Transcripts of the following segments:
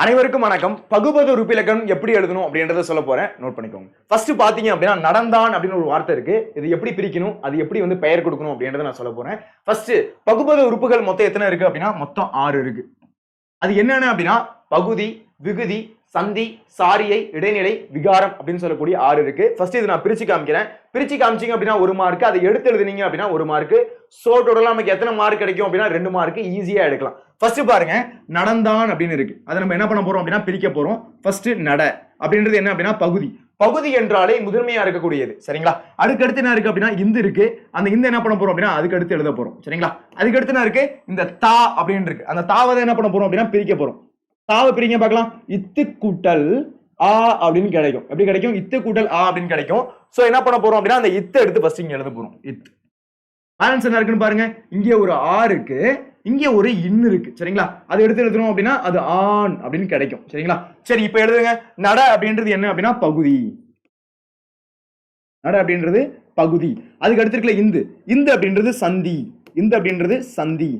அனைவருக்கும் வணக்கம். பகுபத உறுப்பிலக்கணம் எப்படி எழுதணும் அப்படின்றத சொல்ல போறேன். நோட் பண்ணிக்கோங்க. ஃபர்ஸ்ட் பாத்தீங்க அப்படின்னா நடந்தான் அப்படின்னு ஒரு வார்த்தை இருக்கு. இது எப்படி பிரிக்கணும், அது எப்படி பெயர் கொடுக்கணும் அப்படின்றத நான் சொல்ல போறேன். ஃபர்ஸ்ட் பகுபத உறுப்புகள் மொத்தம் எத்தனை இருக்கு அப்படின்னா மொத்தம் 6 இருக்கு. அது என்னென்ன அப்படின்னா பகுதி, விகுதி, சந்தி, சாரியை, இடைநிலை, விகாரம் அப்படின்னு சொல்லக்கூடிய 6 இருக்கு. ஃபர்ஸ்ட் இது நான் பிரிச்சு காமிக்கிறேன். பிரிச்சு காமிச்சிங்க அப்படின்னா 1 மார்க், அதை எடுத்து எழுதுனீங்க அப்படின்னா 1 மார்க். சோ டோட்டலா நமக்கு எத்தனை மார்க் கிடைக்கும் அப்படின்னா 2 மார்க் ஈஸியா எடுக்கலாம். ஃபர்ஸ்ட் பாருங்க, நடந்தான் அப்படின்னு இருக்கு. அதை நம்ம என்ன பண்ண போறோம் அப்படின்னா பிரிக்க போறோம். ஃபர்ஸ்ட் நட அப்படின்றது என்ன அப்படின்னா பகுதி. பகுதி என்றாலே முதன்மையா இருக்கக்கூடியது. சரிங்களா? அதுக்கு அடுத்து என்ன இருக்கு அப்படின்னா இந்த இருக்கு. அந்த இந்த என்ன பண்ண போறோம் அப்படின்னா அதுக்கு அடுத்து எழுத போறோம். சரிங்களா? அதுக்கு அடுத்து என்ன இருக்கு, இந்த தா அப்படின்னு இருக்கு. அந்த தாவதை என்ன பண்ண போறோம் அப்படின்னா பிரிக்க போறோம். தாவை பிரிங்க பார்க்கலாம். இத்து கூட்டல் ஆ அப்படின்னு கிடைக்கும். எப்படி கிடைக்கும்? இத்து கூட்டல் ஆ அப்படின்னு கிடைக்கும். சோ என்ன பண்ண போறோம் அப்படின்னா அந்த இத்தை எடுத்து ஃபர்ஸ்ட் இங்க எழுத போறோம். இத் பேலன்ஸ் என்ன இருக்குன்னு பாருங்க. இங்க ஒரு ஆ இருக்கு, இங்க ஒரு இன்னு இருக்கு. சரிங்களா? அது எடுத்து எழுதணும் அப்படின்னா அது ஆன் அப்படின்னு கிடைக்கும். சரிங்களா? சரி, இப்ப எழுதுங்க. நட அப்படின்றது என்ன அப்படின்னா பகுதி. நட அப்படின்றது பகுதி. அதுக்கு அடுத்து இருக்கல இந்து. இந்து அப்படின்றது சந்தி. இந்து அப்படின்றது சந்தி.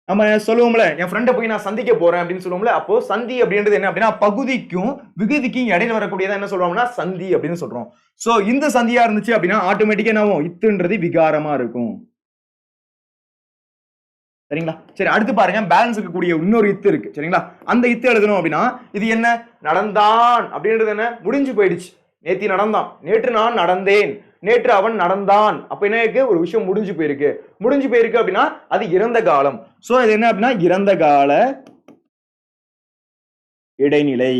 நம்ம சொல்லுவோம்ல, என் ஃப்ரெண்டை போய் நான் சந்திக்க போறேன் அப்படின்னு சொல்லுவோம்ல, அப்போ சந்தி அப்படின்றது என்ன அப்படின்னா பகுதிக்கும் விகுதிக்கும் இடையில வரக்கூடியதா என்ன சொல்றோம்னா சந்தி அப்படின்னு சொல்றோம். சோ இந்த சந்தியா இருந்துச்சு அப்படின்னா ஆட்டோமேட்டிக்கா என்ன ஆகும், இத்துன்றது விகாரமா இருக்கும். சரிங்களா? சரி, அடுத்து பாருங்க, பேலன்ஸ் இருக்கக்கூடிய இன்னொரு இத்து இருக்கு. சரிங்களா? அந்த இத்து எழுதணும் அப்படின்னா இது என்ன, நடந்தான் அப்படின்றது என்ன, முடிஞ்சு போயிடுச்சு. நேத்தி நடந்தான், நேற்று நான் நடந்தேன், நேற்று அவன் நடந்தான். அப்ப என்ன இருக்கு, ஒரு விஷயம் முடிஞ்சு போயிருக்கு. முடிஞ்சு போயிருக்கு அப்படின்னா அது இறந்த காலம். சோ இது என்ன அப்படின்னா இறந்த கால இடைநிலை.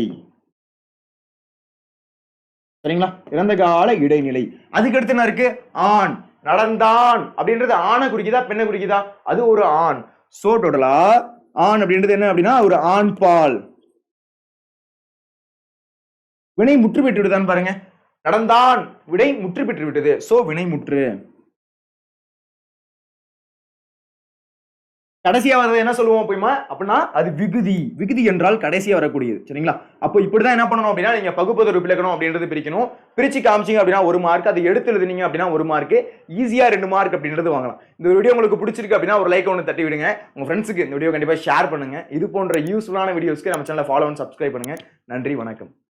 சரிங்களா? இறந்த கால இடைநிலை. அதுக்கு அடுத்து என்ன இருக்கு, ஆண். நடந்தான் அப்படின்றது ஆணை குறிக்குதா பெண்ணை குறிக்குதா, அது ஒரு ஆண். சோ டோட்டலா ஆண் அப்படின்றது என்ன அப்படின்னா ஒரு ஆண் பால். வினை முற்று பெற்று விடுதான்னு பாருங்க. நடந்தான் விடை முற்று பெற்று விட்டது. சோ வினை முற்று. கடைசியா வரது என்ன சொல்லுவோம் அப்படின்னா அது விகுதி. விகுதி என்றால் கடைசியா வரக்கூடியது. சரிங்களா? அப்போ இப்படிதான் என்ன பண்ணணும் அப்படின்னா நீங்க பகுபத உறுப்பிலக்கணம் அப்படின்றது பிரிக்கணும். பிரிச்சு காமிச்சிங்க அப்படின்னா 1 மார்க், அதை எடுத்து எழுதுனீங்க அப்படின்னா 1 மார்க், ஈஸியா 2 மார்க் அப்படின்றது வாங்கலாம். இந்த வீடியோ உங்களுக்கு பிடிச்சிருக்கு அப்படின்னா ஒரு லைக் ஒன்று தட்டி விடுங்க. உங்க ஃப்ரெண்ட்ஸுக்கு இந்த வீடியோ கண்டிப்பா ஷேர் பண்ணுங்க. இது போன்ற யூஸ்ஃபுல்லான வீடியோஸ்க்கு நம்ம சேனலை ஃபாலோ அண்ட் சப்ஸ்கிரைப் பண்ணுங்க. நன்றி, வணக்கம்.